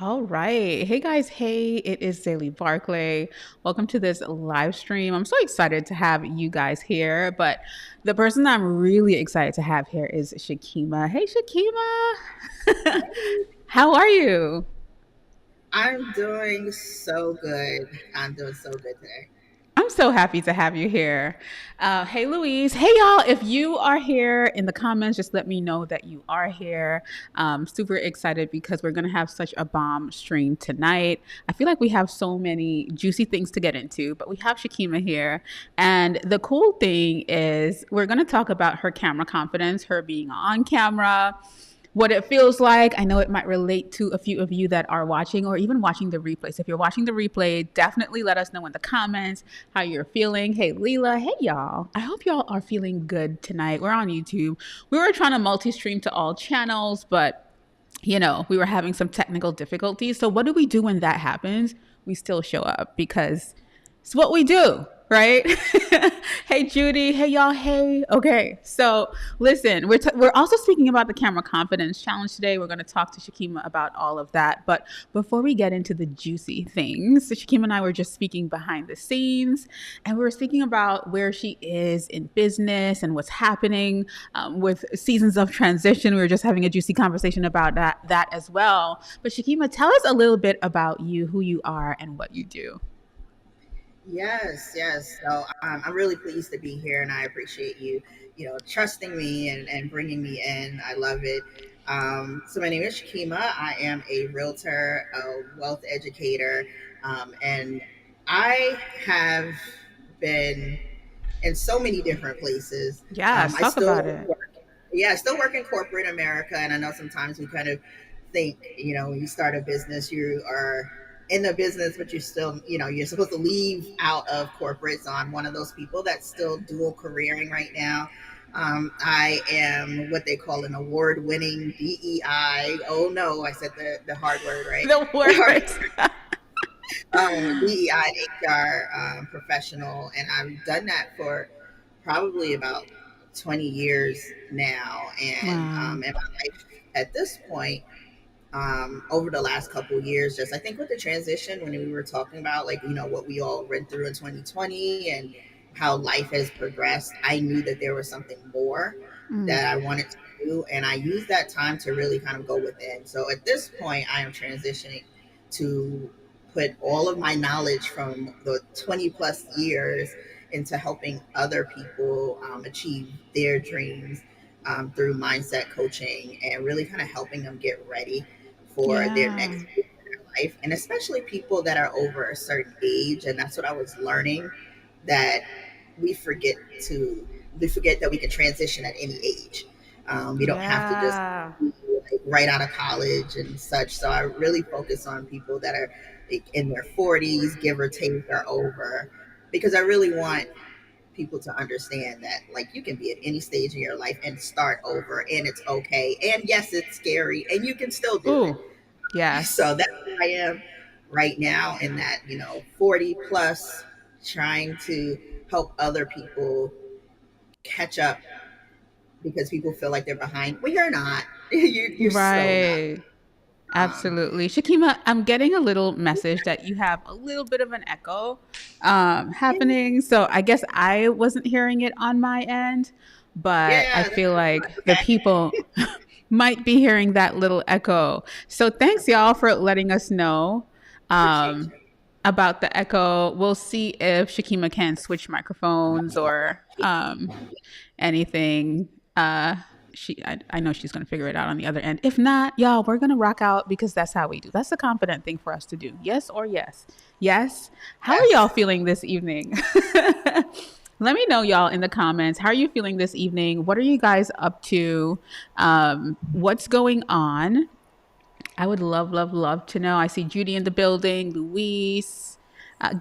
All right. Hey guys. Hey, it is Zaylee Barclay. Welcome to this live stream. I'm so excited to have you guys here, but the person I'm really excited to have here is Shakema. Hey, Shakema. How are you? I'm doing so good. I'm doing so good today. I'm so happy to have you here. Hey, Louise. Hey, y'all. If you are here in the comments, just let me know that you are here. Super excited because we're going to have such a bomb stream tonight. I feel like we have so many juicy things to get into, but we have Shakema here. And the cool thing is, we're going to talk about her camera confidence, her being on camera, what it feels like. I know it might relate to a few of you that are watching or even watching the replays. If you're watching the replay, definitely let us know in the comments how you're feeling. Hey, Leela. Hey, y'all. I hope y'all are feeling good tonight. We're on YouTube. We were trying to multi stream to all channels, but we were having some technical difficulties. So, what do we do when that happens? We still show up because it's what we do, right? Hey, Judy. Hey, y'all. Hey. Okay. So, listen, we're also speaking about the camera confidence challenge today. We're going to talk to Shakema about all of that. But before we get into the juicy things, Shakema and I were just speaking behind the scenes, and we were speaking about where she is in business and what's happening with seasons of transition. We were just having a juicy conversation about that as well. But Shakema, tell us a little bit about you, who you are, and what you do. Yes, yes. So I'm really pleased to be here, and I appreciate you, trusting me and bringing me in. I love it. So my name is Shakema. I am a realtor, a wealth educator, and I have been in so many different places. Yes, I talk about still it. work, yeah, I still work in corporate America, and I know sometimes we kind of think, when you start a business, you are in the business, but you're supposed to leave out of corporate. So I'm one of those people that's still dual careering right now. I am what they call an award-winning DEI. Oh no, I said the hard word, right? The The hard words. DEI HR professional, and I've done that for probably about 20 years now. And Wow. in my life at this point, over the last couple of years, just I think with the transition, when we were talking about like what we all went through in 2020 and how life has progressed, I knew that there was something more Mm. that I wanted to do, and I used that time to really kind of go within. So at this point, I am transitioning to put all of my knowledge from the 20 plus years into helping other people achieve their dreams through mindset coaching and really kind of helping them get ready for their Yeah. next phase in their life, and especially people that are over a certain age. And that's what I was learning, that we forget we forget that we can transition at any age. We don't have to just Yeah. be like right out of college and such. So I really focus on people that are like in their 40s, give or take, or over, because I really want people to understand that like you can be at any stage in your life and start over, and it's okay, and yes, it's scary, and you can still do it. Ooh. So Yes. that's where I am right now, in that 40 plus, trying to help other people catch up, because people feel like they're behind. Well, you're not. You're so not. Right. um Absolutely. Shakima, I'm getting a little message that you have a little bit of an echo happening. So I guess I wasn't hearing it on my end, but I yeah, feel like the okay. people might be hearing that little echo. So thanks, y'all, for letting us know Appreciate um, you. about the echo. We'll see if Shakima can switch microphones or anything. I know she's going to figure it out on the other end. If not, y'all, we're going to rock out because that's how we do. That's the confident thing for us to do. Yes or yes. Yes. How are y'all Yes. feeling this evening? Let me know, y'all, in the comments. How are you feeling this evening? What are you guys up to? What's going on? I would love, love, love to know. I see Judy in the building, Luis.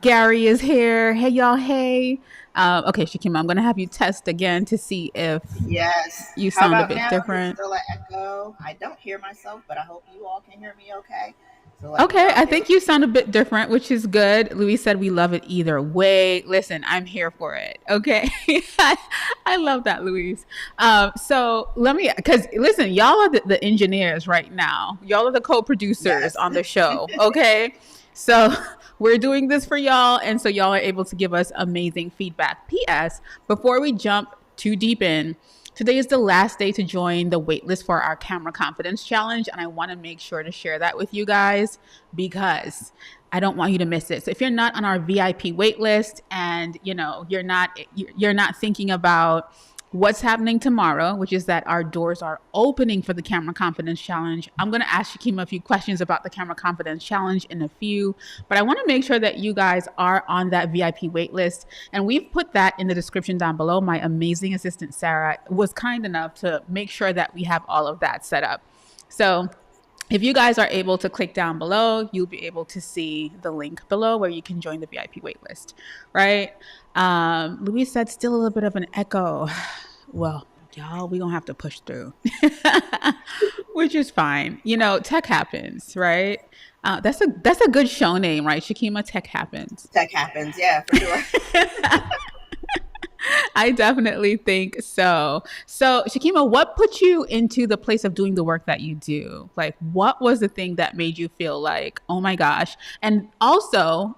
Gary is here. Hey, y'all. Hey. Okay, Shakima, I'm going to have you test again to see if Yes. you How sound a about bit now? Is it different. still an echo? I don't hear myself, but I hope you all can hear me okay. So let me Okay, know. I think you sound a bit different, which is good. Louis said we love it either way. Listen, I'm here for it. Okay, I love that, Louise. So let me, because listen, y'all are the engineers right now. Y'all are the co-producers Yes. on the show. Okay, so we're doing this for y'all, and so y'all are able to give us amazing feedback. P.S. Before we jump too deep in, today is the last day to join the waitlist for our Camera Confidence Challenge, and I want to make sure to share that with you guys because I don't want you to miss it. So if you're not on our VIP waitlist and you're not thinking about what's happening tomorrow, which is that our doors are opening for the Camera Confidence Challenge. I'm going to ask Shakema a few questions about the Camera Confidence Challenge in a few, but I want to make sure that you guys are on that VIP waitlist. And we've put that in the description down below. My amazing assistant, Sarah, was kind enough to make sure that we have all of that set up. So if you guys are able to click down below, you'll be able to see the link below where you can join the VIP waitlist, right? Louise said still a little bit of an echo. Well, y'all, we gonna have to push through, which is fine. Tech happens, right? That's a good show name, right? Shakema, Tech Happens. Tech happens. Yeah, for sure. I definitely think so. So, Shakima, what put you into the place of doing the work that you do? Like, what was the thing that made you feel like, oh my gosh? And also,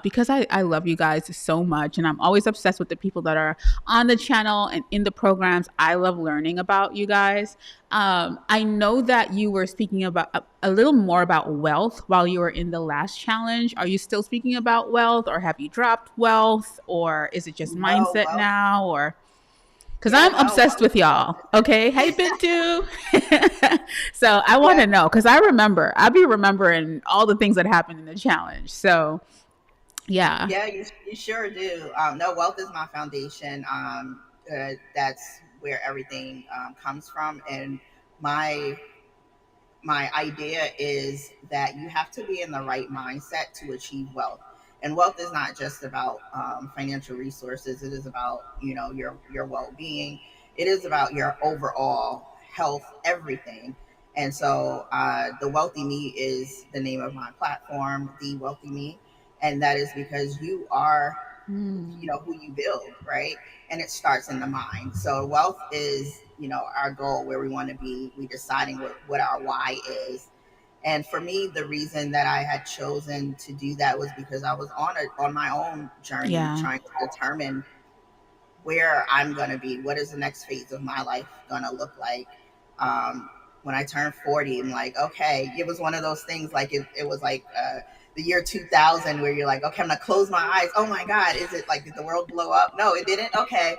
because I love you guys so much, and I'm always obsessed with the people that are on the channel and in the programs. I love learning about you guys. I know that you were speaking about a little more about wealth while you were in the last challenge. Are you still speaking about wealth, or have you dropped wealth, or is it just No, mindset well, now? Or because yeah, I'm no, obsessed well, with y'all. Okay, hey Bintu. So I want yeah, to know because I be remembering all the things that happened in the challenge. So yeah. yeah, you sure do. No, wealth is my foundation. That's where everything comes from, and my my idea is that you have to be in the right mindset to achieve wealth. And wealth is not just about financial resources. It is about your well being. It is about your overall health, everything. And so, the Wealthy Me is the name of my platform, the Wealthy Me, and that is because you are Mm, who you build, right? And it starts in the mind. So wealth is our goal, where we want to be. We deciding what our why is. And for me, the reason that I had chosen to do that was because I was on my own journey, yeah. trying to determine where I'm going to be. What is the next phase of my life going to look like? Um, when I turned 40, I'm like, okay, it was one of those things, like it was like the year 2000, where you're like, okay, I'm going to close my eyes. Oh my God, is it like, did the world blow up? No, it didn't. Okay.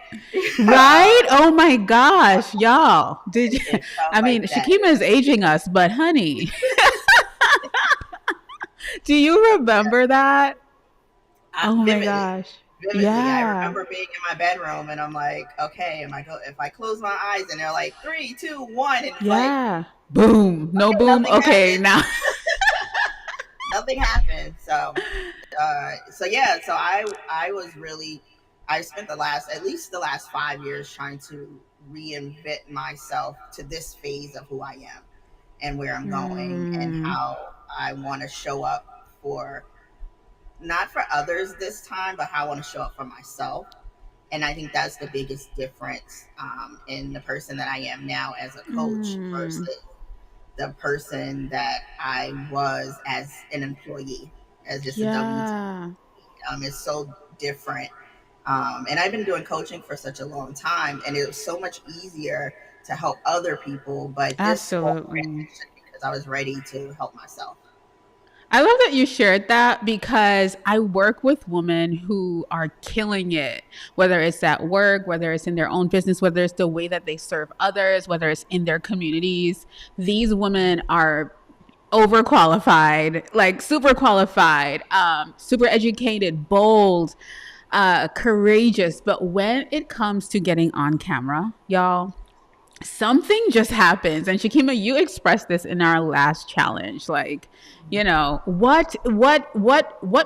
Right? Oh my gosh, y'all. Did you, It felt I mean, like that. Shakima is aging us, but honey, do you remember that? Oh my Vividly. gosh. Vividly, I Yeah. remember being in my bedroom, and I'm like, okay, am I go if I close my eyes, and they're like 3, 2, 1, and it's like, Yeah. Boom. No okay, boom. nothing Okay, happened. now. Nothing happened. So yeah, so I was really, I spent at least the last 5 years trying to reinvent myself to this phase of who I am and where I'm going, and Mm, how I want to show up for, not for others this time, but how I want to show up for myself. And I think that's the biggest difference, in the person that I am now as a coach mm, versus the person that I was as an employee, as just a W-2. yeah. It's so different. And I've been doing coaching for such a long time, and it was so much easier to help other people. But this whole Absolutely. transition, because I was ready to help myself. I love that you shared that because I work with women who are killing it, whether it's at work, whether it's in their own business, whether it's the way that they serve others, whether it's in their communities. These women are overqualified, like super qualified, super educated, bold, courageous. But when it comes to getting on camera, y'all, something just happens. And Shakima, you expressed this in our last challenge. Like, what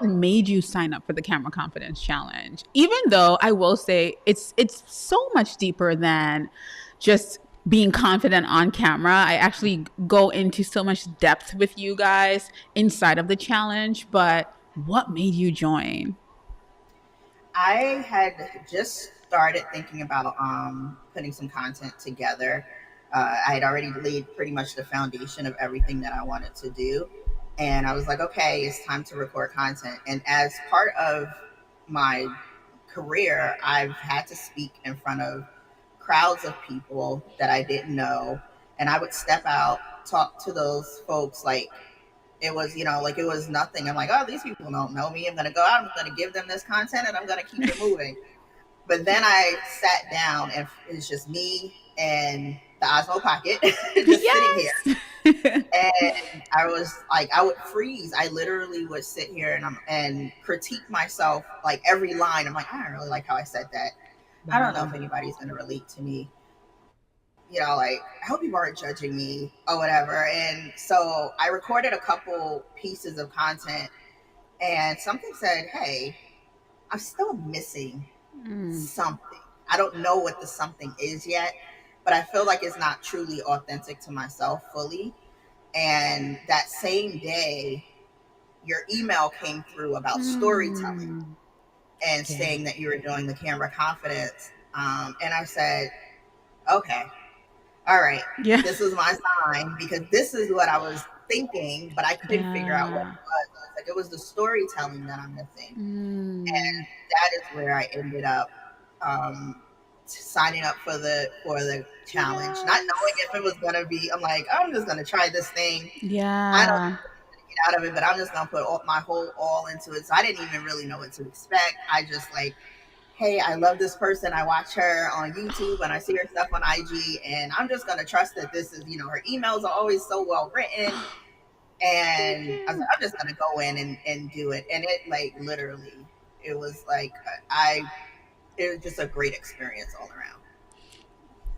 made you sign up for the Camera Confidence Challenge? Even though I will say it's so much deeper than just being confident on camera. I actually go into so much depth with you guys inside of the challenge, but what made you join? I had just started thinking about putting some content together. I had already laid pretty much the foundation of everything that I wanted to do. And I was like, okay, it's time to record content. And as part of my career, I've had to speak in front of crowds of people that I didn't know. And I would step out, talk to those folks like it was, like it was nothing. I'm like, oh, these people don't know me. I'm going to go out, I'm going to give them this content, and I'm going to keep it moving. But then I sat down, and it's just me and the Osmo Pocket just sitting here. Yes. And I was like, I would freeze. I literally would sit here and critique myself, like every line. I'm like, I don't really like how I said that. I don't know if anybody's going to relate to me. Like I hope people aren't judging me or whatever. And so I recorded a couple pieces of content, and something said, hey, I'm still missing Mm. something. I don't know what the something is yet, but I feel like it's not truly authentic to myself fully. And that same day, your email came through about storytelling Mm. and Yeah. saying that you were doing the camera confidence. And I said, okay, all right, Yeah. this was my sign because this is what I was thinking, but I couldn't figure out what it Yeah. was. Like it was the storytelling that I'm missing. Mm. And that is where I ended up signing up for the challenge, not knowing Yes. if it was gonna be. I'm like, I'm just gonna try this thing. I don't Yeah. get out of it, but I'm just gonna put my whole all into it. So I didn't even really know what to expect. I just like, hey, I love this person. I watch her on YouTube and I see her stuff on IG, and I'm just gonna trust that this is, her emails are always so well written. Thank And I was you. like, I'm just gonna go in and do it. And it like literally, it was like I it was just a great experience all around.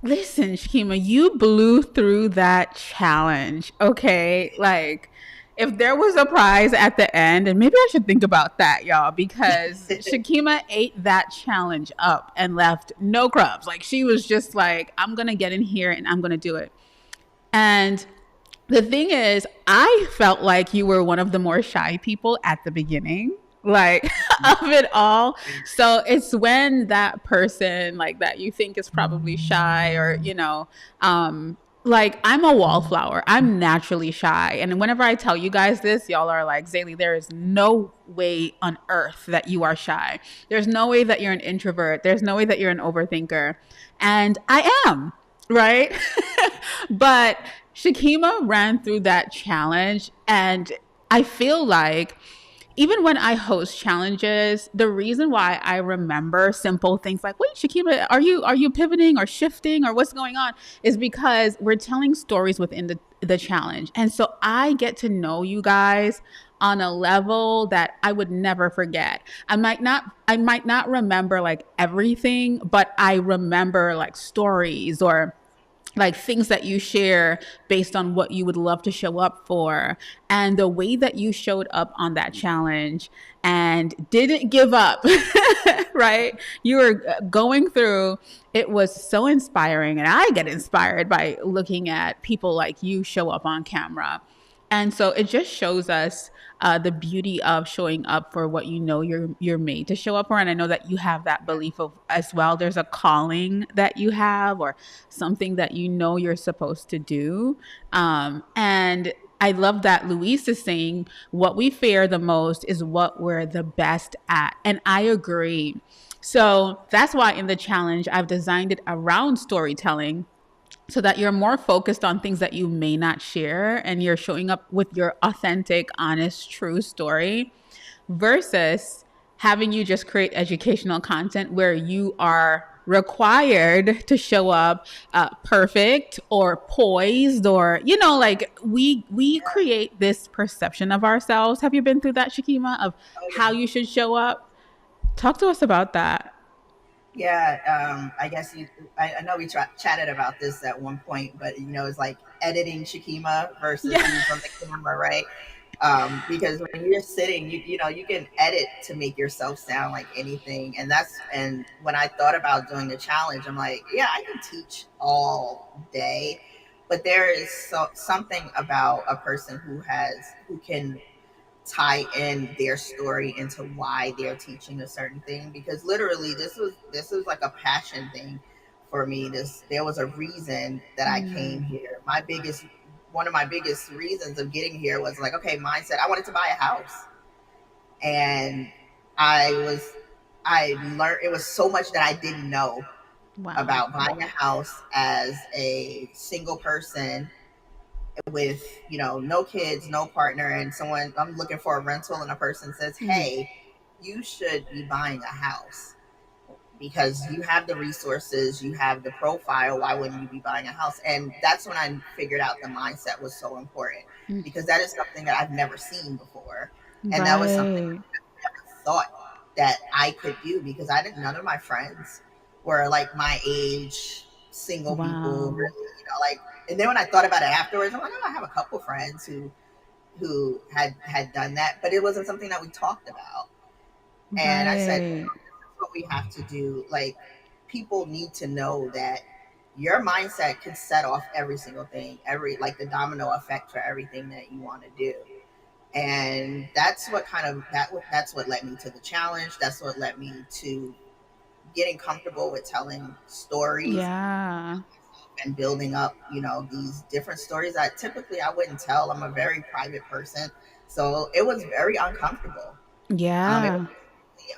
Listen, Shakima, you blew through that challenge. Okay. Like, if there was a prize at the end, and maybe I should think about that, y'all, because Shakima ate that challenge up and left no crumbs. Like, she was just like, I'm going to get in here and I'm going to do it. And the thing is, I felt like you were one of the more shy people at the beginning, like of it all. So it's when that person like that you think is probably shy or, like I'm a wallflower. I'm naturally shy. And whenever I tell you guys this, y'all are like, Zaylee, there is no way on earth that you are shy. There's no way that you're an introvert. There's no way that you're an overthinker. And I am, right? But Shakima ran through that challenge, and I feel like even when I host challenges, the reason why I remember simple things like, "Wait, Shakima, are you pivoting or shifting or what's going on?" is because we're telling stories within the challenge, and so I get to know you guys on a level that I would never forget. I might not remember like everything, but I remember like stories or like things that you share based on what you would love to show up for and the way that you showed up on that challenge and didn't give up. Right, you were going through it was so inspiring, and I get inspired by looking at people like you show up on camera. And so it just shows us the beauty of showing up for what you know you're made to show up for. And I know that you have that belief of as well. There's a calling that you have, or something that you know you're supposed to do. And I love that Luis is saying what we fear the most is what we're the best at, and I agree. So that's why in the challenge I've designed it around storytelling so that you're more focused on things that you may not share and you're showing up with your authentic, honest, true story versus having you just create educational content where you are required to show up perfect or poised or like we Yeah. create this perception of ourselves. Have you been through that, Shakima, of Oh how yeah. you should show up? Talk to us about that. Yeah. I guess I know we chatted about this at one point, but it's like editing Shakema versus Yeah. you from the camera, right? Because when you're sitting, you know you can edit to make yourself sound like anything, and when I thought about doing the challenge, I'm like, yeah, I can teach all day, but there is something about a person who can tie in their story into why they're teaching a certain thing, because literally this was like a passion thing for me. This There was a reason that I came Mm, here. My biggest One of my biggest reasons of getting here was like, okay, mindset. I wanted to buy a house, and I was I learned it was so much that I didn't know wow. about buying a house as a single person with, no kids, no partner, and someone, I'm looking for a rental, and a person says, Mm, hey, you should be buying a house because you have the resources, you have the profile, why wouldn't you be buying a house? And that's when I figured out the mindset was so important, mm, because that is something that I've never seen before, and that was something right. I never thought that I could do, because I didn't none of my friends were like my age, single people, Wow. really, like. And then when I thought about it afterwards, I'm like, oh, I have a couple friends who had done that, but it wasn't something that we talked about. And I said, Right. this is what we have to do. Like, people need to know that your mindset can set off every single thing, every like the domino effect for everything that you want to do. And that's what led me to the challenge. That's what led me to getting comfortable with telling stories Yeah. and building up, these different stories that typically I wouldn't tell. I'm a very private person, so it was very uncomfortable. It was Yeah. really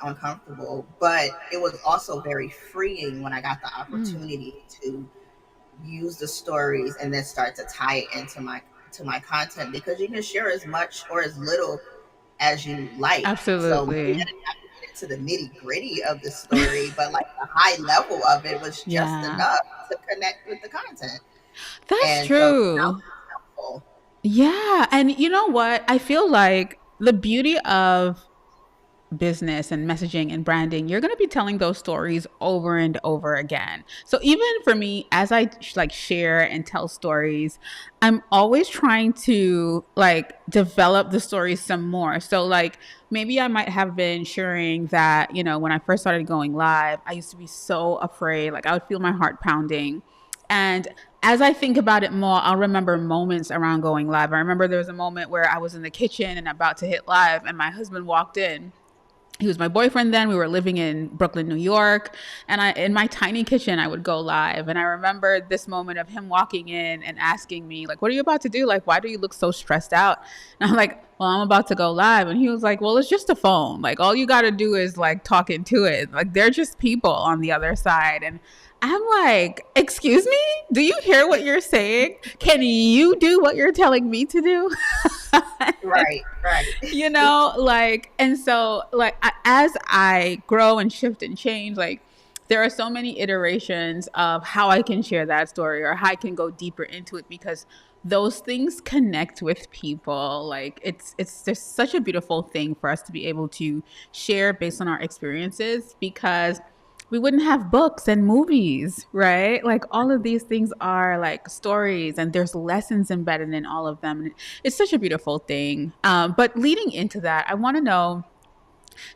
uncomfortable, but it was also very freeing when I got the Mm, opportunity to use the stories and then start to tie it into my content, because you can share as much or as little as you like. So maybe I absolutely. didn't have to get into the nitty gritty of the story, but like the high level of it was just Yeah. enough to connect with the content. That's And so that true. was helpful. Yeah. And you know what? I feel like the beauty of business and messaging and branding, you're going to be telling those stories over and over again. So even for me, as I like share and tell stories, I'm always trying to like develop the stories some more. So like maybe I might have been sharing that, when I first started going live, I used to be so afraid, like I would feel my heart pounding. And as I think about it more, I'll remember moments around going live. I remember there was a moment where I was in the kitchen and about to hit live, and my husband walked in. He was my boyfriend then. We were living in Brooklyn, New York. And in my tiny kitchen, I would go live. And I remember this moment of him walking in and asking me, like, what are you about to do? Like, why do you look so stressed out? And I'm like, well, I'm about to go live. And he was like, well, it's just a phone. Like, all you got to do is like talk into it. Like, they're just people on the other side. And I'm like, excuse me? Do you hear what you're saying? Can you do what you're telling me to do? Right, right. Like, and so like as I grow and shift and change, like there are so many iterations of how I can share that story or how I can go deeper into it, because those things connect with people. Like it's just such a beautiful thing for us to be able to share based on our experiences, because we wouldn't have books and movies, right? Like all of these things are like stories, and there's lessons embedded in all of them. And it's such a beautiful thing. But leading into that, I want to know,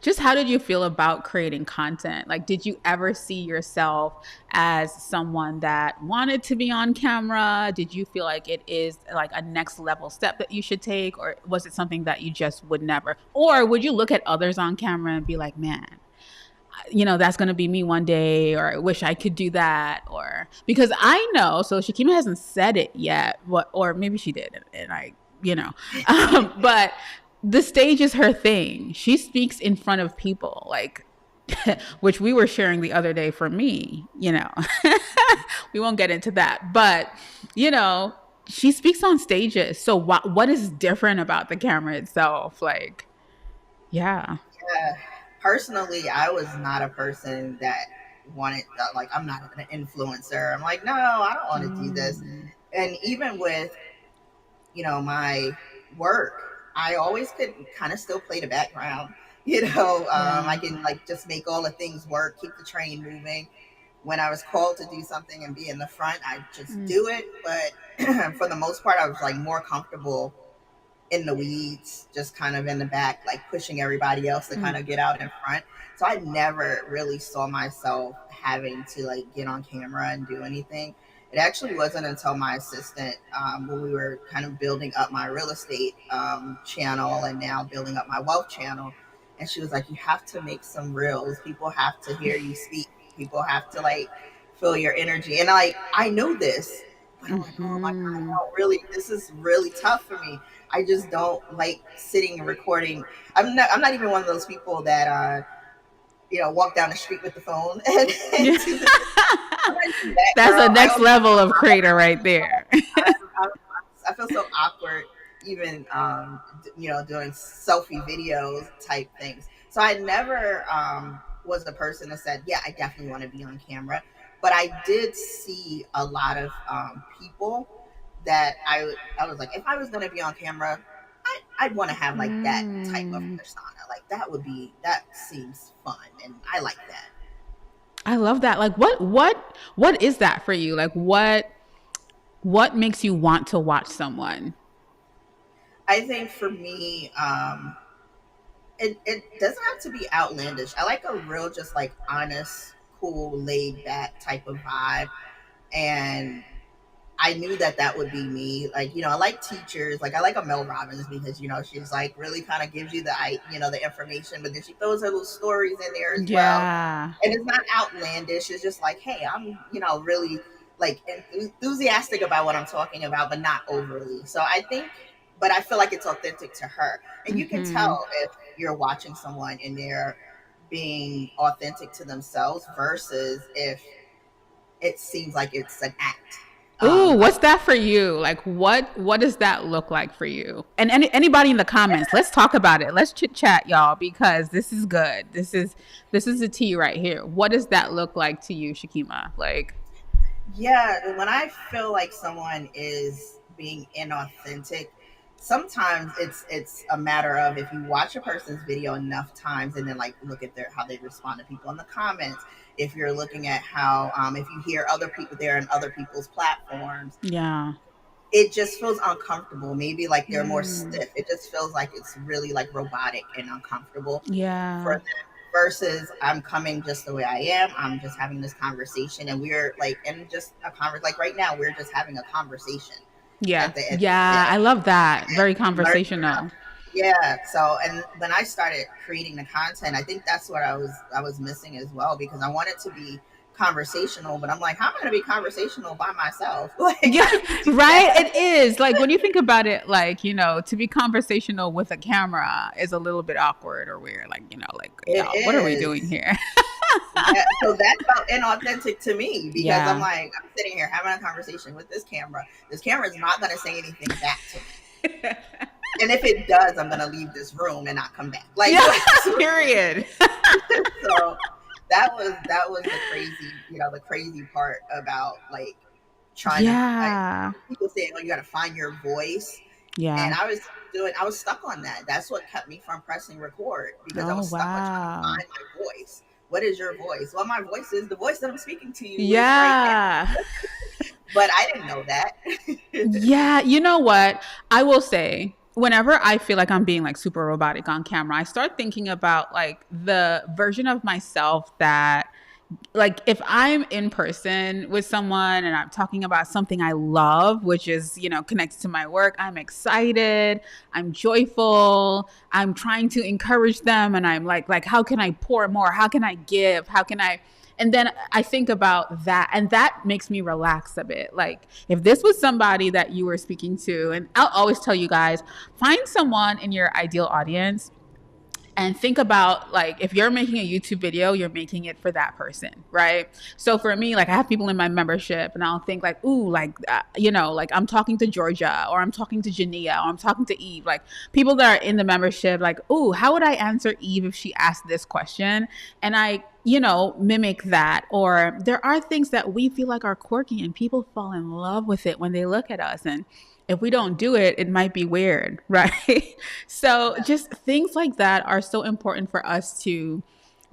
just how did you feel about creating content? Like, did you ever see yourself as someone that wanted to be on camera? Did you feel like it is like a next level step that you should take? Or was it something that you just would never? Or would you look at others on camera and be like, man, that's going to be me one day, or I wish I could do that? Or because I know, so Shakima hasn't said it yet, or maybe she did, and but the stage is her thing. She speaks in front of people, like, which we were sharing the other day for me, we won't get into that, but, you know, she speaks on stages. So what is different about the camera itself? Like, yeah. Yeah. Personally, I was not a person that wanted, like, I'm not an influencer. I'm like, no, I don't want to do this. Mm, And even with, my work, I always could kind of still play the background. I yeah. can like just make all the things work, keep the train moving. When I was called to do something and be in the front, I just Mm, do it. But for the most part, I was like more comfortable in the weeds, just kind of in the back, like pushing everybody else to kind Mm. of get out in front. So I never really saw myself having to like get on camera and do anything. It actually wasn't until my assistant, when we were kind of building up my real estate channel and now building up my wealth channel. And she was like, you have to make some reels. People have to hear you speak. People have to like feel your energy. And like, I know this, but I'm like, oh my God, I Hmm. don't really, this is really tough for me. I just don't like sitting and recording. I'm not even one of those people that walk down the street with the phone and do the. I'm not even that That's the girl. I next also level of creator right there. I'm, I feel so awkward even doing selfie videos type things. So I never was the person that said, yeah, I definitely want to be on camera. But I did see a lot of people that I was like, if I was going to be on camera, I'd want to have like that type of Mm. persona. Like that seems fun, and I like that. I love that. Like what is that for you? Like what makes you want to watch someone? I think for me, it doesn't have to be outlandish. I like a real, just like honest, cool, laid back type of vibe. And I knew that that would be me. Like, I like teachers. Like, I like a Mel Robbins because, she's like really kind of gives you the information, but then she throws her little stories in there as well. Yeah. And it's not outlandish. It's just like, hey, I'm, really like enthusiastic about what I'm talking about, but not overly. So I think, but I feel like it's authentic to her. And you can Mhm. tell if you're watching someone and they're being authentic to themselves versus if it seems like it's an act. Ooh, Of what's that for you? Like what does that look like for you? And anybody in the comments, let's talk about it. Let's chit chat, y'all, because this is good. This is the tea right here. What does that look like to you, Shakema? Like, Yeah, when I feel like someone is being inauthentic, sometimes it's a matter of if you watch a person's video enough times and then like look at their how they respond to people in the comments. If you're looking at how if you hear other people there and other people's platforms, yeah. it just feels uncomfortable. Maybe like they're more Mm, stiff. It just feels like it's really like robotic and uncomfortable for yeah. them versus I'm coming just the way I am. I'm just having this conversation and we're like in just a conversation. Like right now, we're just having a conversation Yeah. at the Yeah, I day. love that. Very Learning conversational. yeah. So and when I started creating the content, I think that's what I was missing as well because I wanted to be conversational, but I'm like, how am I gonna be conversational by myself? Like Yeah, that'd be too right. bad. It is like when you think about it, like, to be conversational with a camera is a little bit awkward or weird. Like, like, It y'all, what are we doing is. here? Yeah, so that felt inauthentic to me because I'm Yeah. like, I'm sitting here having a conversation with this camera. This camera is not going to say anything back to me. And if it does, I'm going to leave this room and not come back. Like, Yeah, so, period. so that was the crazy part about like trying to. Yeah. People saying, "Oh, you got to find your voice," and Yeah. I was stuck on that. That's what kept me from pressing record because I Oh, was stuck on trying to wow. find my voice. What is your voice? Well, my voice is the voice that I'm speaking to you with right now. Yeah. But I didn't know that. Yeah, you know what? I will say, whenever I feel like I'm being like super robotic on camera, I start thinking about like the version of myself that, like, if I'm in person with someone and I'm talking about something I love, which is, connected to my work, I'm excited, I'm joyful, I'm trying to encourage them, and I'm like, how can I pour more? How can I give? How can I? And then I think about that, and that makes me relax a bit. Like, if this was somebody that you were speaking to, and I'll always tell you guys, find someone in your ideal audience and think about, like, if you're making a YouTube video, you're making it for that person, right? So for me, like, I have people in my membership and I'll think like, ooh, like, like I'm talking to Georgia, or I'm talking to Jania, or I'm talking to Eve, like people that are in the membership, like, ooh, how would I answer Eve if she asked this question? And I, mimic that. Or there are things that we feel like are quirky and people fall in love with it when they look at us. And if we don't do it, it might be weird, right? So just things like that are so important for us to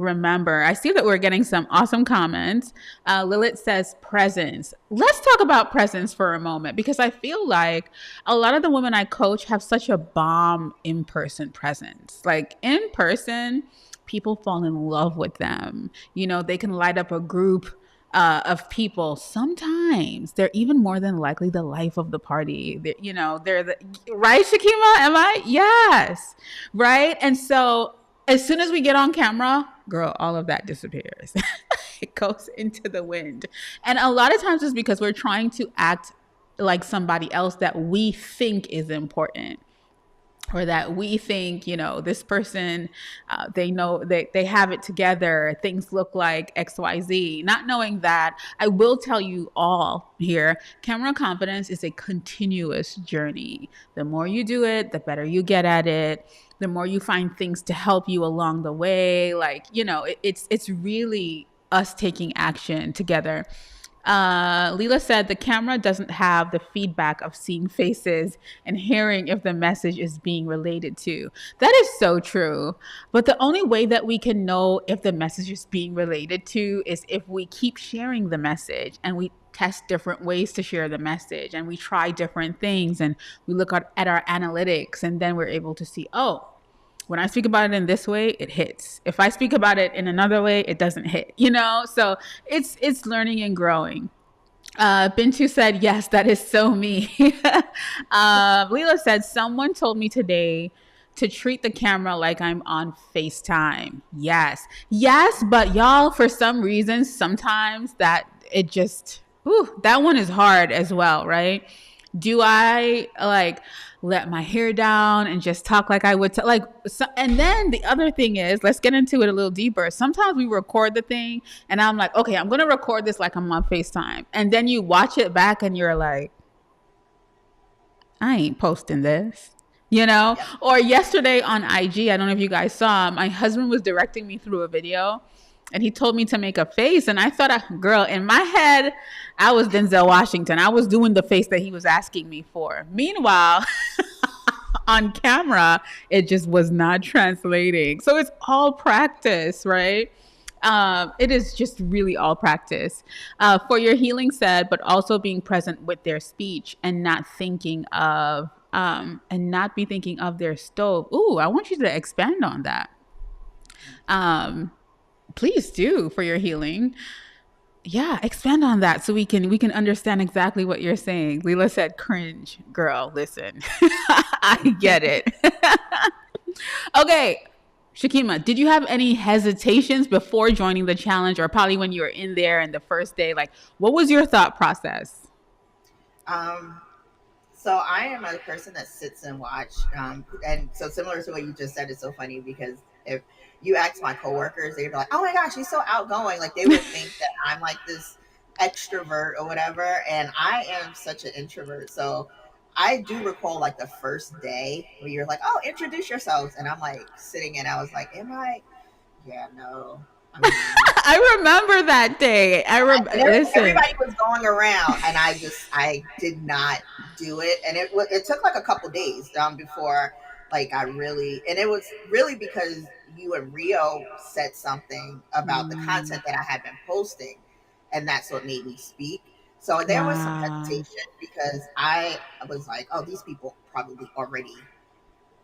remember. I see that we're getting some awesome comments. Lilith says presence. Let's talk about presence for a moment because I feel like a lot of the women I coach have such a bomb in person presence. Like in person, people fall in love with them. You know, they can light up a group of people. Sometimes they're even more than likely the life of the party. They're the right, Shakema. Am I? Yes, right. And so as soon as we get on camera, girl, all of that disappears. It goes into the wind, and a lot of times it's because we're trying to act like somebody else that we think is important or that we think, this person, they know they have it together, things look like XYZ, not knowing that I will tell you all here, camera confidence is a continuous journey. The more you do it, the better you get at it, the more you find things to help you along the way. Like, it's really us taking action together. Leela said the camera doesn't have the feedback of seeing faces and hearing if the message is being related to. That is so true. But the only way that we can know if the message is being related to is if we keep sharing the message and we test different ways to share the message and we try different things and we look at our analytics and then we're able to see, oh, when I speak about it in this way, it hits. If I speak about it in another way, it doesn't hit, So it's learning and growing. Bintu said, yes, that is so me. Leela said, someone told me today to treat the camera like I'm on FaceTime. Yes. Yes, but y'all, for some reason, sometimes that it just, that one is hard as well, right? Do I let my hair down and just talk like I would and then the other thing is, let's get into it a little deeper. Sometimes we record the thing and I'm like, okay, I'm going to record this like I'm on FaceTime. And then you watch it back and you're like, I ain't posting this. Or yesterday on IG, I don't know if you guys saw, my husband was directing me through a video and he told me to make a face. And I thought, girl, in my head, I was Denzel Washington. I was doing the face that he was asking me for. Meanwhile, on camera, it just was not translating. So it's all practice, right? It is just really all practice. For your healing said, but also being present with their speech and not thinking of, and not be thinking of their stove. Ooh, I want you to expand on that. Please do, for your healing. Yeah, expand on that so we can understand exactly what you're saying. Leela said, cringe. Girl, listen. I get it. Okay, Shakema, did you have any hesitations before joining the challenge or probably when you were in there in the first day? Like, what was your thought process? So I am a person that sits and watch. And so similar to what you just said, it's so funny because if you ask my coworkers, they'd be like, oh my gosh, she's so outgoing. Like they would think that I'm like this extrovert or whatever. And I am such an introvert. So I do recall like the first day where you're like, oh, introduce yourselves. And I'm like sitting and I was like, am I? Yeah, no. I'm not. I remember that day. Everybody was going around, and I did not do it, and it took like a couple days before like I really, and it was really because you and Rio said something about the content that I had been posting, and that's what made me speak. So there was some hesitation because I was like, oh, these people probably already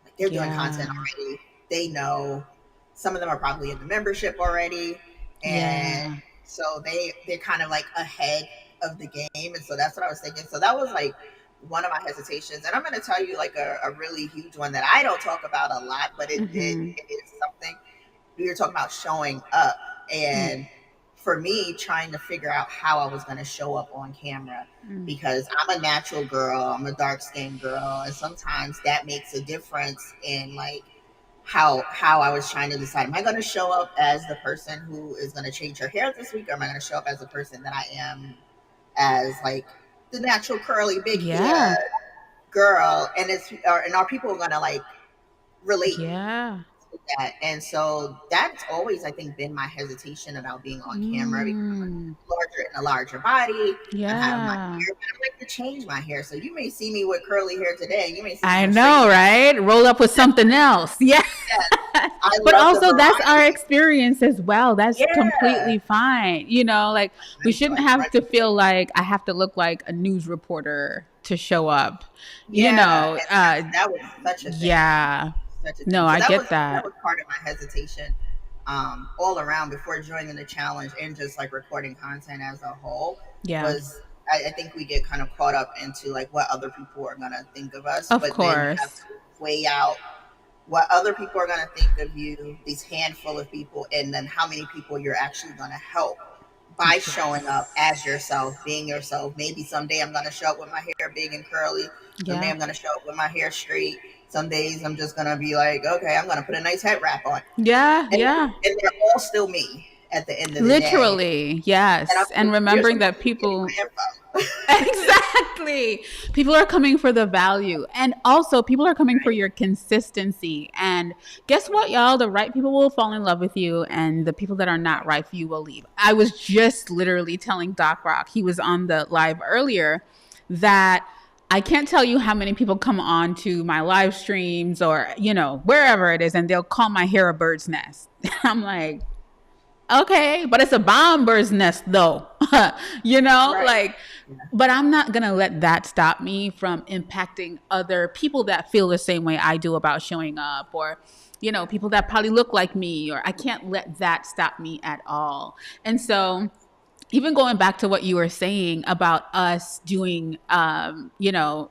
like they're doing content already. They know. Some of them are probably in the membership already. And so they're kind of like ahead of the game. And so that's what I was thinking. So that was like one of my hesitations. And I'm going to tell you like a really huge one that I don't talk about a lot, but it is something. We were talking about showing up. And for me, trying to figure out how I was going to show up on camera because I'm a natural girl. I'm a dark skinned girl. And sometimes that makes a difference in like, how I was trying to decide, am I going to show up as the person who is going to change her hair this week, or am I going to show up as the person that I am as like the natural curly big hair girl, and are people going to like relate to that? And so that's always I think been my hesitation about being on camera because I'm larger in a larger body and having my hair, but I like to change my hair. So you may see me with curly hair today. You may see I know, right? Roll up with something else. Yeah. I But love the also, that's our variety. experience as well. That's Yeah, completely fine. You know, like we nice shouldn't one, have to feel 100%. like I have to look like a news reporter to show up. You Yeah, know, and that was such a thing, yeah. such a thing. No, So I that was get that. part of my hesitation, all around before joining the challenge and just like recording content as a whole. Yeah, Was I think we get kind of caught up into like what other people are gonna think of us, of but then you have course. to weigh out what other people are going to think of you, these handful of people, and then how many people you're actually going to help by showing up as Yes. yourself, being yourself. Maybe someday I'm going to show up with my hair big and curly. Someday Yeah. I'm going to show up with my hair straight. Some days I'm just going to be like, okay, I'm going to put a nice head wrap on. Yeah, And, yeah. and they're all still me at the end of the day. Literally, And I'm yes. And like, you're remembering supposed that to be getting people my info. exactly. People are coming for the value. And also, people are coming for Right, your consistency. And guess what, y'all? The right people will fall in love with you, and the people that are not right. right for you will leave. I was just literally telling Doc Rock, he was on the live earlier, that I can't tell you how many people come on to my live streams or, wherever it is, and they'll call my hair a bird's nest. I'm like, okay, but it's a bomb bird's nest though. Right. Like, but I'm not going to let that stop me from impacting other people that feel the same way I do about showing up, or people that probably look like me, or I can't let that stop me at all. And so, even going back to what you were saying about us doing the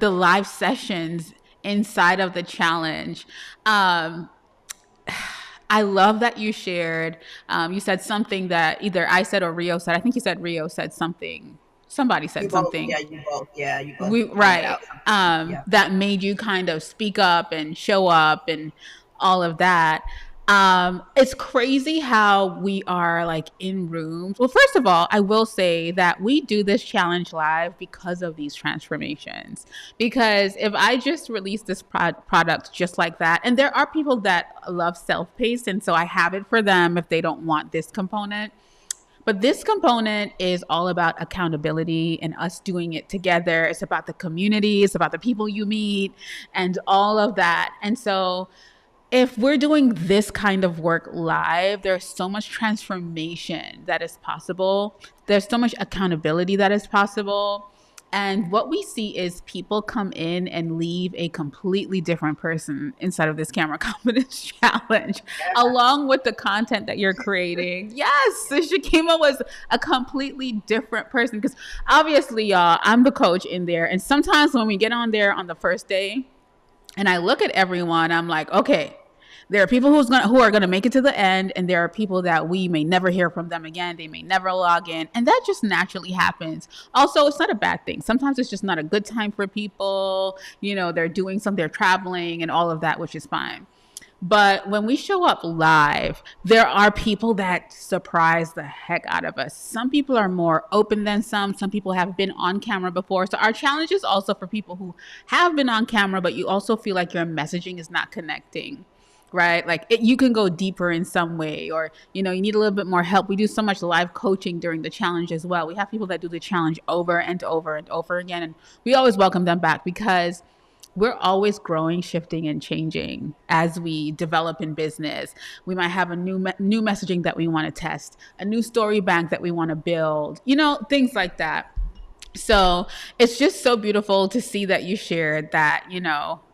live sessions inside of the challenge, um I love that you shared. You said something that either I said or Rio said. I think you said Rio said something. Somebody You said both, something. yeah, you both, yeah, you both We pointed right. out something. Yeah. That made you kind of speak up and show up and all of that. It's crazy how we are like in rooms. Well, first of all, I will say that we do this challenge live because of these transformations. Because if I just release this product just like that, and there are people that love self paced, and so I have it for them if they don't want this component. But this component is all about accountability and us doing it together. It's about the community, it's about the people you meet, and all of that. And so, if we're doing this kind of work live, there's so much transformation that is possible. There's so much accountability that is possible. And what we see is people come in and leave a completely different person inside of this camera confidence challenge, Yeah. along with the content that you're creating. Yes, Shakema was a completely different person because obviously, y'all, I'm the coach in there. And sometimes when we get on there on the first day, and I look at everyone, I'm like, okay, there are people who are gonna make it to the end, and there are people that we may never hear from them again. They may never log in, and that just naturally happens. Also, it's not a bad thing. Sometimes it's just not a good time for people. They're doing something, they're traveling, and all of that, which is fine. But when we show up live, there are people that surprise the heck out of us. Some people are more open than some. Some people have been on camera before. So our challenge is also for people who have been on camera, but you also feel like your messaging is not connecting. Right? Like you can go deeper in some way, or, you need a little bit more help. We do so much live coaching during the challenge as well. We have people that do the challenge over and over and over again. And we always welcome them back because we're always growing, shifting, and changing as we develop in business. We might have a new messaging that we want to test, a new story bank that we want to build, things like that. So it's just so beautiful to see that you shared that,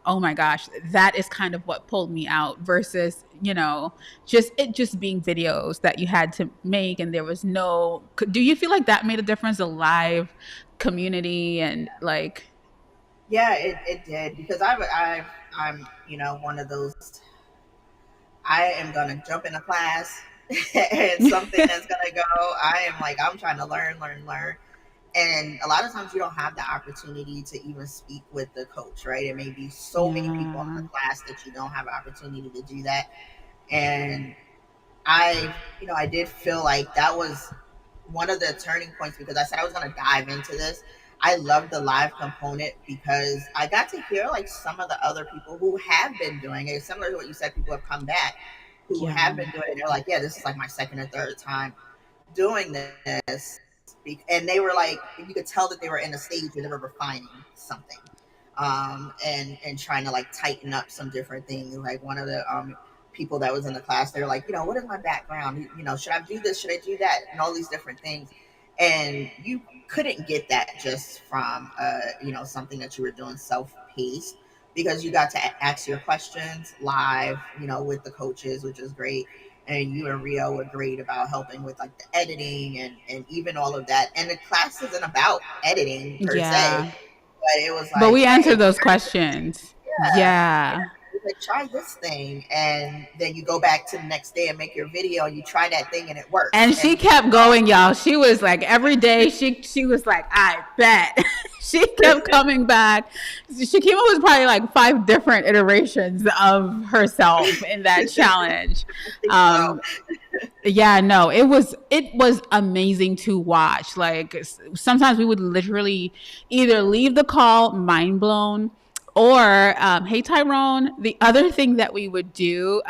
oh my gosh, that is kind of what pulled me out versus, just being videos that you had to make and there was no, do you feel like that made a difference, a live community and like, Yeah, it did because I'm one of those. I am gonna jump in a class and something that's gonna go. I am like I'm trying to learn, and a lot of times you don't have the opportunity to even speak with the coach, right? It may be so many people in the yeah. class that you don't have an opportunity to do that, and I did feel like that was one of the turning points because I said I was going to dive into this. I love the live component because I got to hear like some of the other people who have been doing it, similar to what you said. People have come back who have Yeah. been doing it. They're like, yeah, this is like my second or third time doing this, and they were like, you could tell that they were in a stage where they were refining something. and trying to like tighten up some different things. Like one of the people that was in the class, they're like, what is my background? Should I do this? Should I do that? And all these different things. And you couldn't get that just from something that you were doing self-paced, because you got to ask your questions live, with the coaches, which is great. And you and Rio were great about helping with like the editing and even all of that. And the class isn't about editing per se, Yeah. but it was But like, we hey, answered those questions. yeah, yeah, Yeah. like try this thing, and then you go back to the next day and make your video, and you try that thing, and it works. And she And kept going, y'all. She was like every day. She was like, I bet. She kept coming back. Shakima was probably like 5 different iterations of herself in that challenge. I think so. Um, yeah, no, it was amazing to watch. Like sometimes we would literally either leave the call mind blown, or hey Tyrone. The other thing that we would do,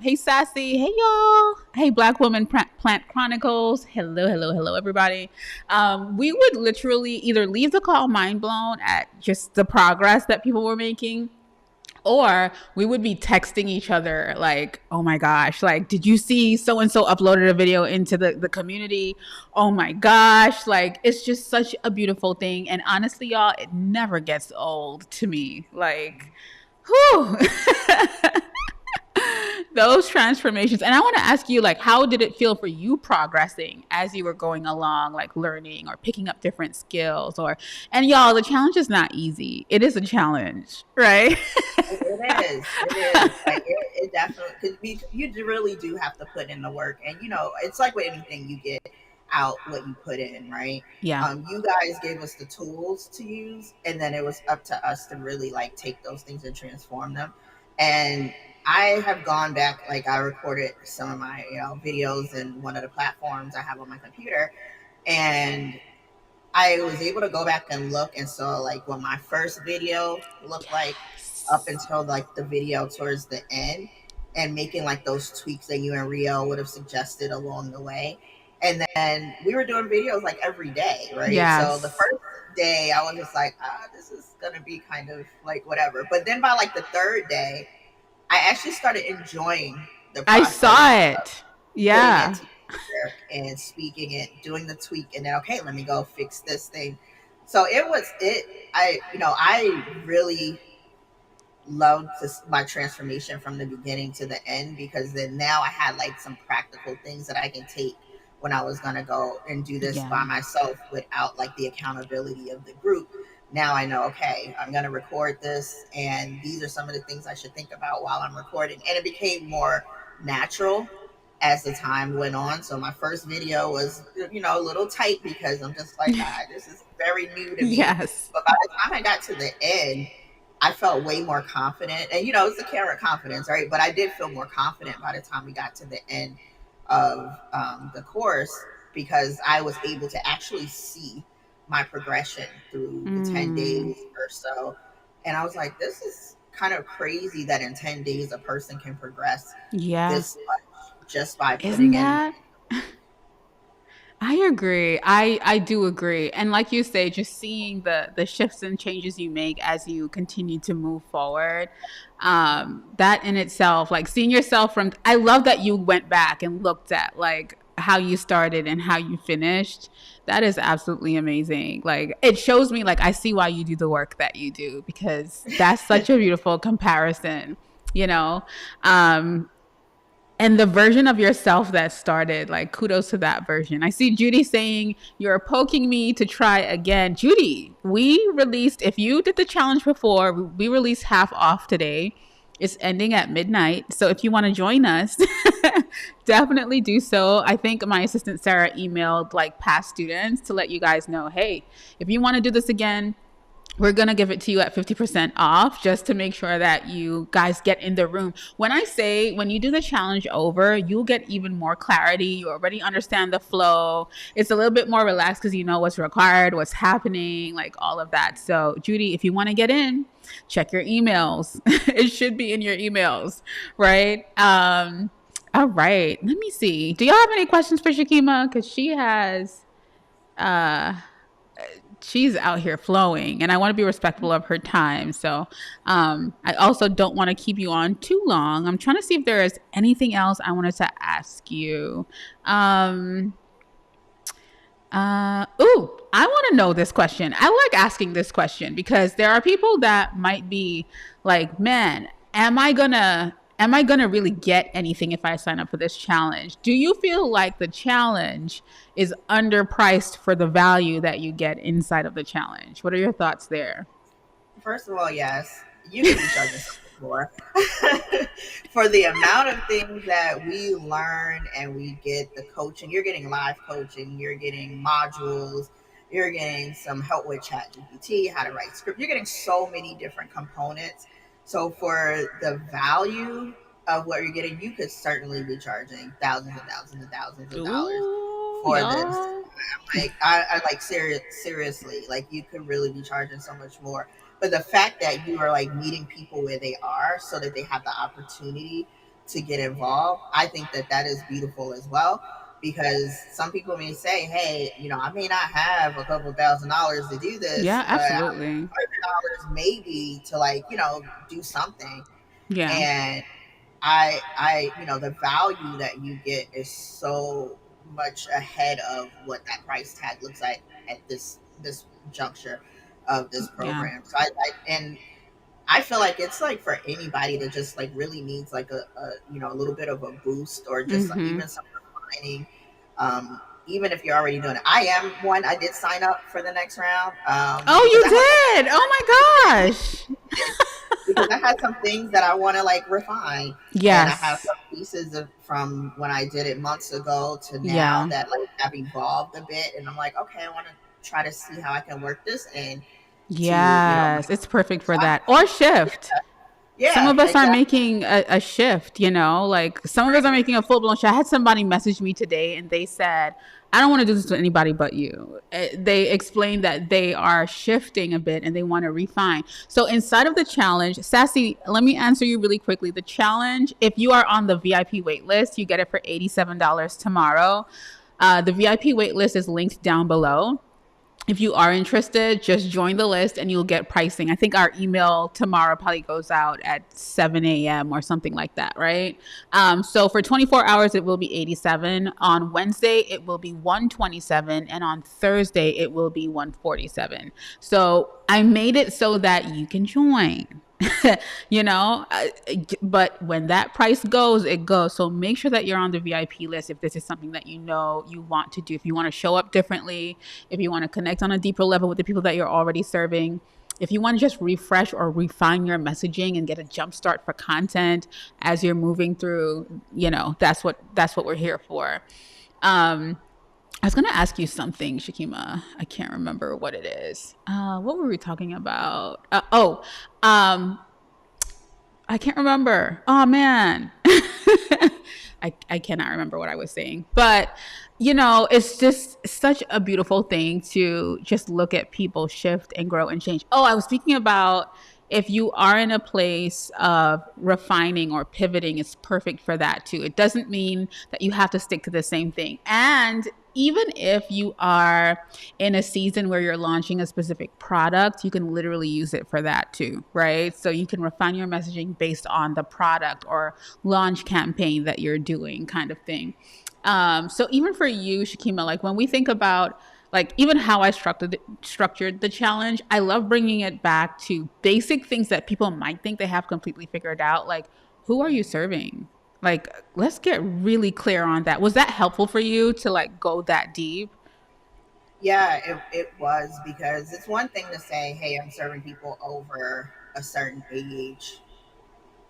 hey Sassy, hey y'all, hey Black Woman Plant Chronicles, hello, hello, hello everybody. We would literally either leave the call mind blown at just the progress that people were making, or we would be texting each other like, oh my gosh, like, did you see so and so uploaded a video into the community? Oh my gosh, like, it's just such a beautiful thing. And honestly, y'all, it never gets old to me. Like, whew. Those transformations. And I want to ask you, like, how did it feel for you progressing as you were going along, like learning or picking up different skills? And y'all, the challenge is not easy. It is a challenge, right? It is. It is. Like it definitely, because you really do have to put in the work, and it's like with anything, you get out what you put in, right? Yeah. You guys gave us the tools to use, and then it was up to us to really like take those things and transform them. And I have gone back, like I recorded some of my videos in one of the platforms I have on my computer, and I was able to go back and look and saw like what my first video looked like up Yes. until like the video towards the end, and making like those tweaks that you and Rio would have suggested along the way. And then we were doing videos like every day, right? So the Yes. first day I was just like, this is gonna be kind of like whatever. But then by like the third day, I actually started enjoying the I process saw of it. putting it Yeah. together and speaking it, doing the tweak, and then okay, let me go fix this thing. So it was it. I really loved my transformation from the beginning to the end, because then now I had like some practical things that I can take when I was gonna go and do this Yeah. by myself without like the accountability of the group. Now I know, okay, I'm gonna record this, and these are some of the things I should think about while I'm recording, and it became more natural as the time went on. So my first video was, a little tight, because I'm just like, this is very new to me. Yes. But by the time I got to the end, I felt way more confident. And, it's a carrot confidence, right? But I did feel more confident by the time we got to the end of the course, because I was able to actually see my progression through the 10 Mm, days or so. And I was like, this is kind of crazy that in 10 days a person can progress yeah. this much just by Isn't putting in. that? I agree. I do agree. And like you say, just seeing the shifts and changes you make as you continue to move forward, that in itself, like seeing yourself from, I love that you went back and looked at like how you started and how you finished. That is absolutely amazing. Like it shows me like I see why you do the work that you do, because that's such a beautiful comparison, you know? Um, and the version of yourself that started, like kudos to that version. I see Judy saying you're poking me to try again. Judy, we released, if you did the challenge before, we released half off today. It's ending at midnight, so if you want to join us, definitely do so. I think my assistant Sarah emailed like past students to let you guys know, hey, if you want to do this again, we're going to give it to you at 50% off, just to make sure that you guys get in the room. When I say when you do the challenge over, you'll get even more clarity. You already understand the flow. It's a little bit more relaxed because you know what's required, what's happening, like all of that. So, Judy, if you want to get in, check your emails. It should be in your emails, right? All right. Let me see. Do y'all have any questions for Shakima? Because she has uh she's out here flowing, and I want to be respectful of her time. So I also don't want to keep you on too long. I'm trying to see if there is anything else I wanted to ask you. Um, I want to know this question. I like asking this question because there are people that might be like, man, am I gonna really get anything if I sign up for this challenge? Do you feel like the challenge is underpriced for the value that you get inside of the challenge? What are your thoughts there? First of all, yes, you could be charging so much more for the amount of things that we learn and we get the coaching. You're getting live coaching, you're getting modules, you're getting some help with chat GPT, how to write script. You're getting so many different components. So for the value of what you're getting, you could certainly be charging thousands and thousands and thousands of dollars Ooh, for this. y'all. Like I like seriously, like you could really be charging so much more. But the fact that you are like meeting people where they are, so that they have the opportunity to get involved, I think that that is beautiful as well. Because some people may say, "Hey, I may not have a couple $1,000s to do this, Yeah, but I have absolutely. $100 maybe to like do something." Yeah, And the value that you get is so much ahead of what that price tag looks like at this juncture of this yeah. program. So and I feel like it's like for anybody that just like really needs like a little bit of a boost, or just like Mm-hmm. even some refining. Even if you're already doing it, I am one. I did sign up for the next round Oh, because I have you did. Oh my gosh. because I had some things that I want to like refine, and I have Yes. some pieces from when I did it months ago to now Yeah. that like have evolved a bit, and I'm like, okay, I want to try to see how I can work this in to Yes. It's perfect so for that. Or shift. Some yeah, of us are exactly. making a shift, like some of us are making a full blown shift. I had somebody message me today and they said, I don't want to do this to anybody but you. They explained that they are shifting a bit and they want to refine. So inside of the challenge, Sassy, let me answer you really quickly. The challenge, if you are on the VIP wait list, you get it for $87 tomorrow. The VIP wait list is linked down below. If you are interested, just join the list and you'll get pricing. I think our email tomorrow probably goes out at 7 a.m. or something like that, right? So for 24 hours, it will be 87. On Wednesday, it will be 127. And on Thursday, it will be 147. So I made it so that you can join. you know uh, but when that price goes, it goes. So make sure that you're on the VIP list if this is something that you want to do, if you want to show up differently, if you want to connect on a deeper level with the people that you're already serving, if you want to just refresh or refine your messaging and get a jump start for content as you're moving through, that's what we're here for. um I was going to ask you something, Shakima. I can't remember what it is. What were we talking about? Um, I can't remember. Oh man. I cannot remember what I was saying. But it's just such a beautiful thing to just look at people shift and grow and change. Oh, I was speaking about if you are in a place of refining or pivoting, it's perfect for that too. It doesn't mean that you have to stick to the same thing. And even if you are in a season where you're launching a specific product, you can literally use it for that too, right? So you can refine your messaging based on the product or launch campaign that you're doing, kind of thing. So even for you, Shakima, like when we think about like even how I structured the challenge, I love bringing it back to basic things that people might think they have completely figured out. Like, who are you serving? Like, let's get really clear on that. Was that helpful for you to like go that deep? Yeah, it was, because it's one thing to say, hey, I'm serving people over a certain age,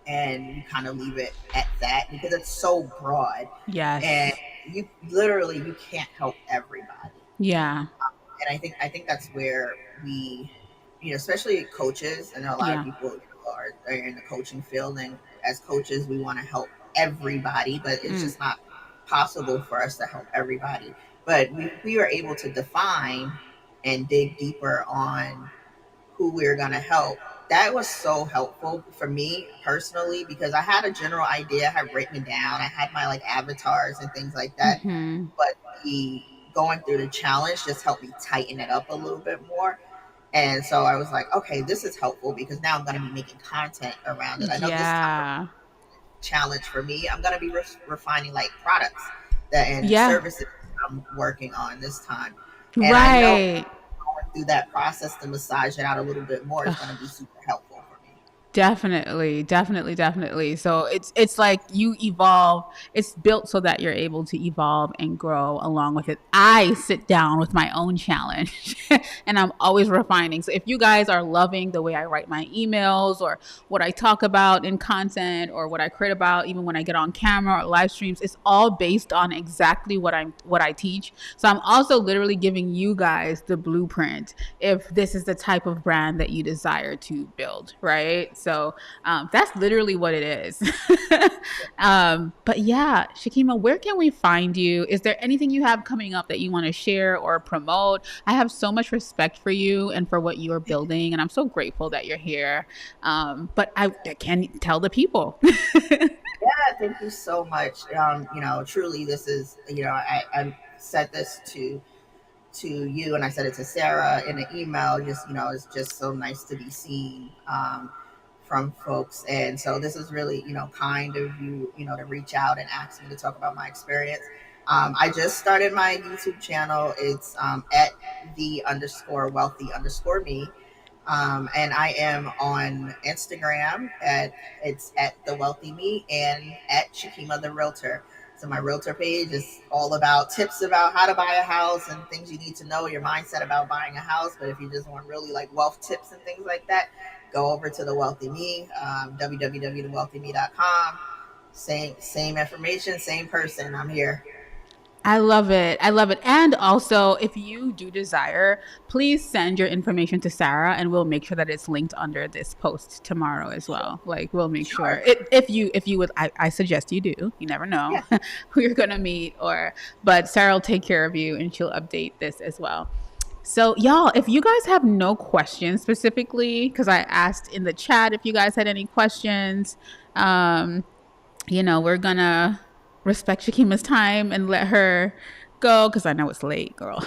and you kind of leave it at that because it's so broad, and Yes. you can't help everybody. Yeah. And I think that's where we, especially coaches. I know a lot of Yeah. people are in the coaching field, and as coaches, we want to help everybody, but it's Mm. just not possible for us to help everybody. But we were able to define and dig deeper on who we were going to help. That was so helpful for me personally, because I had a general idea, I had written it down, I had my like avatars and things like that, Hmm. but the going through the challenge just helped me tighten it up a little bit more. And so I was like, okay, this is helpful because now I'm going to be making content around it. I know this time Yeah. challenge for me, I'm going to be refining like products that and Yeah. services I'm working on this time. And I know Right. going through that process to massage it out a little bit more is going to be Ugh. super helpful for me. Definitely, definitely, definitely. So it's like you evolve. It's built so that you're able to evolve and grow along with it. I sit down with my own challenge and I'm always refining. So if you guys are loving the way I write my emails or what I talk about in content or what I create about even when I get on camera or live streams, it's all based on exactly what I teach. So I'm also literally giving you guys the blueprint if this is the type of brand that you desire to build, right? So that's literally what it is. But yeah, Shakema, where can we find you? Is there anything you have coming up that you want to share or promote? I have so much respect for you and for what you are building, and I'm so grateful that you're here. But I can tell the people. Yeah, thank you so much. Truly, this is, I said this to you and I said it to Sarah in an email. Just, it's just so nice to be seen from folks. And so this is really, kind of you, to reach out and ask me to talk about my experience. I just started my YouTube channel. It's at the underscore wealthy underscore me. And I am on Instagram at it's at the wealthy me and at Shakema the realtor. So my realtor page is all about tips about how to buy a house and things you need to know, your mindset about buying a house. But if you just want really like wealth tips and things like that, go over to the wealthy me, www.thewealthyme.com. Same information, same person. I'm here. I love it. I love it. And also, if you do desire, please send your information to Sarah and we'll make sure that it's linked under this post tomorrow as Sure. well. Like we'll make sure Sure. if you would I suggest you do. You never know Yeah. who you're gonna meet or but Sarah will take care of you and she'll update this as well. So y'all, if you guys have no questions specifically, because I asked in the chat if you guys had any questions, um, we're gonna respect Shakima's time and let her go because I know it's late, girl.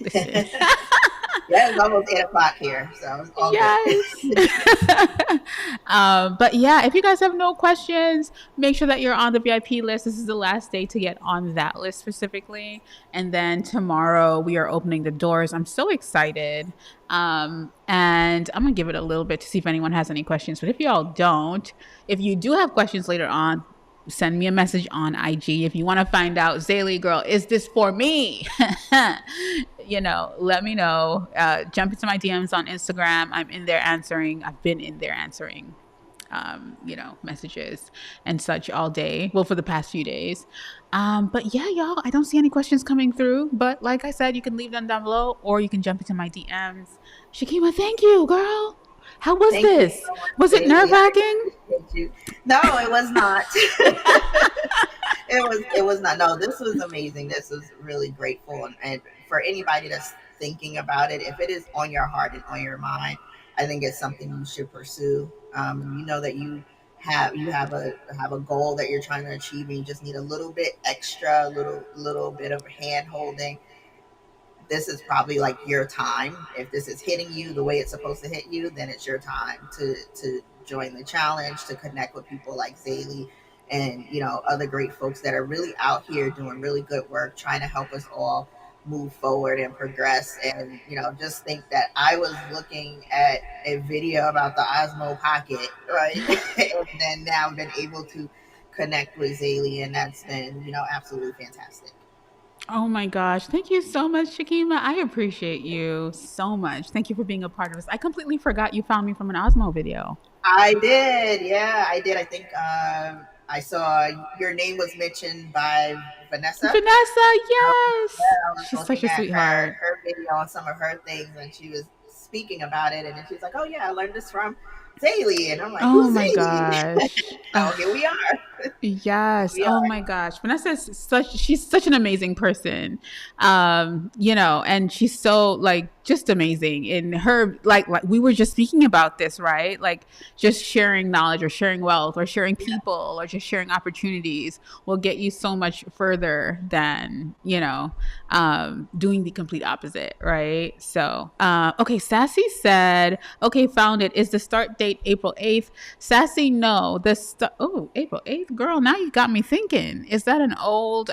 Listen. Yeah, it's almost 8 o'clock here, so it's all good. Yes. But yeah, if you guys have no questions, make sure that you're on the VIP list. This is the last day to get on that list specifically. And then tomorrow we are opening the doors. I'm so excited. And I'm going to give it a little bit to see if anyone has any questions. But if y'all don't, if you do have questions later on, send me a message on IG if you want to find out, Zaylee girl, is this for me? Let me know. Jump into my DMs on Instagram. I'm in there answering. I've been in there answering, messages and such all day. Well, for the past few days. But yeah, y'all, I don't see any questions coming through. But like I said, you can leave them down below or you can jump into my DMs. Shakema, thank you, girl. How was Thank you this? so much, Was it nerve Bailey. I wracking? appreciate you. No, it was not. It was not. No, this was amazing. This was really grateful, and for anybody that's thinking about it, if it is on your heart and on your mind, I think it's something you should pursue. You know that you have a goal that you're trying to achieve, and you just need a little bit extra, little bit of hand holding. This is probably like your time. If this is hitting you the way it's supposed to hit you, then it's your time to join the challenge, to connect with people like Zaylee and other great folks that are really out here doing really good work, trying to help us all move forward and progress. And just think that I was looking at a video about the Osmo Pocket, right? And then now I've been able to connect with Zaylee, and that's been absolutely fantastic. Oh my gosh. Thank you so much, Shakima. I appreciate you so much. Thank you for being a part of this. I completely forgot you found me from an Osmo video. I did. Yeah, I did. I think I saw your name was mentioned by Vanessa. Vanessa, I yes. was She's such looking a at sweetheart. her video on some of her things, and she was speaking about it, and then she was like, "Oh yeah, I learned this from Zaylee," and I'm like, Oh "Who's my Zaylee?" gosh. So here we are. Yes. We Oh are. my gosh. Vanessa's such she's such an amazing person. And she's so like just amazing in her like we were just speaking about this, right? Like just sharing knowledge or sharing wealth or sharing Yeah. people or just sharing opportunities will get you so much further than, doing the complete opposite, right? So, okay, Sassy said, okay, found it. Is the start date April 8th? Sassy, no. April 8th? Girl, now you got me thinking. Is that an old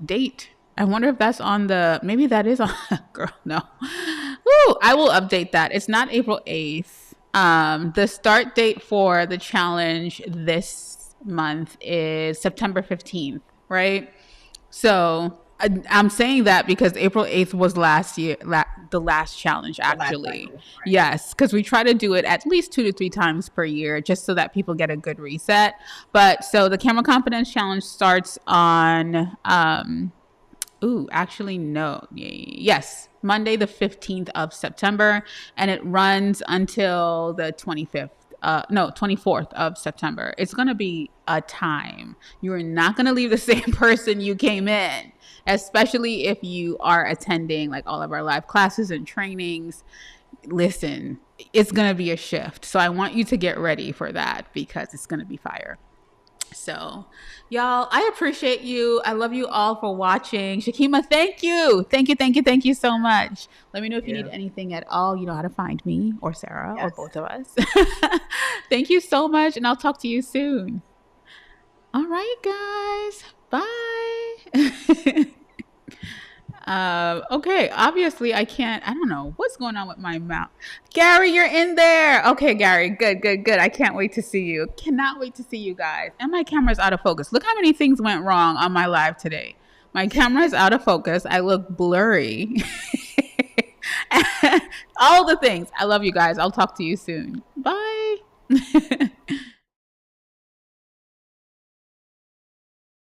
date? I wonder if that's on maybe that is on, girl, no. Ooh, I will update that. It's not April 8th. The start date for the challenge this month is September 15th, right? So I'm saying that because April 8th was last year, the last challenge, The last actually. cycle, right? Yes, because we try to do it at least 2 to 3 times per year just so that people get a good reset. But so the Camera Confidence Challenge starts on, actually, no. Yes, Monday, the 15th of September, and it runs until the 25th. No, 24th of September. It's going to be a time. You're not going to leave the same person you came in, especially if you are attending like all of our live classes and trainings. Listen, it's going to be a shift. So I want you to get ready for that because it's going to be fire. So, y'all, I appreciate you. I love you all for watching. Shakema, thank you. Thank you, thank you, thank you so much. Let me know if you need Yeah. anything at all. You know how to find me or Sarah or Yes. both of us. Thank you so much, and I'll talk to you soon. All right, guys. Bye. Okay, obviously I can't. I don't know what's going on with my mouth. Gary, you're in there. Okay, Gary, good, good, good. I can't wait to see you. Cannot wait to see you guys. And my camera's out of focus. Look how many things went wrong on my live today. My camera's out of focus. I look blurry. All the things. I love you guys. I'll talk to you soon. Bye.